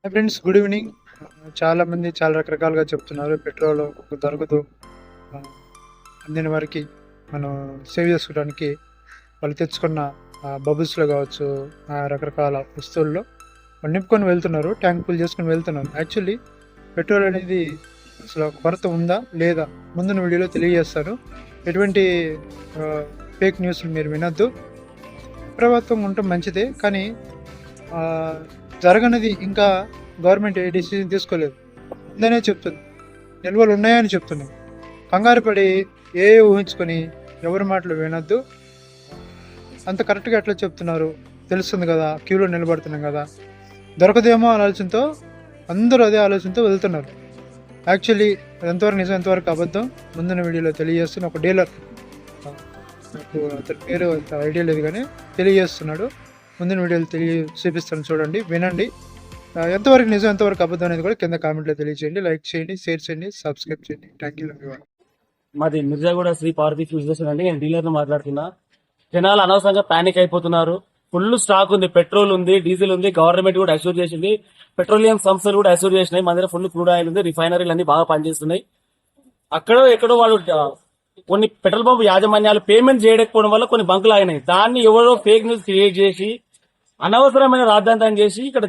Hi friends, good evening. చాలా మంది చాలా రకరకాలుగా చెప్తున్నారు. పెట్రోల్ దొరకదు, ఆ, అందిన వారికి మనం సేవ్ చేసుకోవడానికి వాళ్ళు తెచ్చుకున్న బబుల్స్లో కావచ్చు, రకరకాల వస్తువుల్లో వాళ్ళు నింపుకొని వెళ్తున్నారు, ట్యాంక్ ఫుల్ చేసుకొని వెళ్తున్నారు. యాక్చువల్లీ పెట్రోల్ అనేది అసలు కొరత ఉందా లేదా ముందున్న వీడియోలో తెలియజేస్తాను. ఎటువంటి ఫేక్ న్యూస్లు మీరు వినొద్దు. ప్రభుత్వం ఉండటం మంచిదే, కానీ ఆ, జరగనిది ఇంకా గవర్నమెంట్ ఏ డిసిజన్ తీసుకోలేదు, ఉందనే చెప్తుంది. నిల్వలు ఉన్నాయని చెప్తున్నాం. కంగారు పడి ఊహించుకొని ఎవరి మాటలు వినొద్దు. అంత కరెక్ట్గా ఎట్లా చెప్తున్నారు తెలుస్తుంది కదా, క్యూలో నిలబడుతున్నాం కదా, దొరకదేమో ఆలోచనతో అందరూ అదే ఆలోచనతో వెళ్తున్నారు. యాక్చువల్లీ ఎంతవరకు నిజం ఎంతవరకు అబద్ధం ముందున్న వీడియోలో తెలియజేస్తున్న ఒక డీలర్, నాకు అతని పేరు అంత ఐడియా లేదు కానీ తెలియజేస్తున్నాడు. ముందున్న వీడియోలు చూపిస్తాను, చూడండి, వినండి. ఎంతవరకు నిజం ఎంతవరకు అబద్ధం అనేది కూడా కింద కామెంట్లో తెలియజేయండి. లైక్ చేయండి, షేర్ చేయండి, సబ్స్క్రైబ్ చేయండి. Thank you everyone. మాది మిర్జాగూడ శ్రీ పార్వతి ఫ్యూజ్ స్టేషన్ అండి. నేను డీలర్ మాట్లాడుతున్నా. జనాలు అనవసరంగా పానిక్ అయిపోతున్నారు. ఫుల్ స్టాక్ ఉంది, పెట్రోల్ ఉంది, డీజిల్ ఉంది. గవర్నమెంట్ కూడా అష్యూర్ చేసింది, పెట్రోలియం సంస్థలు కూడా అష్యూర్ చేసినాయి. మన దగ్గర ఫుల్ క్రూడ్ ఆయిల్ ఉంది, రిఫైనరీలు అన్ని బాగా పనిచేస్తున్నాయి. ఎక్కడో వాళ్ళు కొన్ని పెట్రోల్ పంప్ యాజమాన్యాలు పేమెంట్ చేయకపోవడం వల్ల కొన్ని బంకులు అయినాయి. దాన్ని ఎవరో ఫేక్ న్యూస్ క్రియేట్ చేసి అనవసరమైన రాద్ధాంతం చేసి ఇక్కడ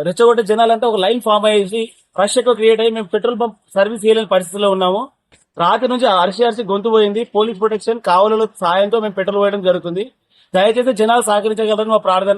రెచ్చగొట్టే జనాలంతా ఒక లైన్ ఫామ్ అయ్యేసి రష్ ఎక్కువ క్రియేట్ అయ్యి మేము పెట్రోల్ పంప్ సర్వీస్ చేయలేని పరిస్థితిలో ఉన్నాము. రాత్రి నుంచి అరిసి గొంతు పోయింది. పోలీస్ ప్రొటెక్షన్ కావల సాయంతో మేము పెట్రోల్ పోయడం జరుగుతుంది. దయచేసి జనాలు సహకరించగలరని మా ప్రార్థన.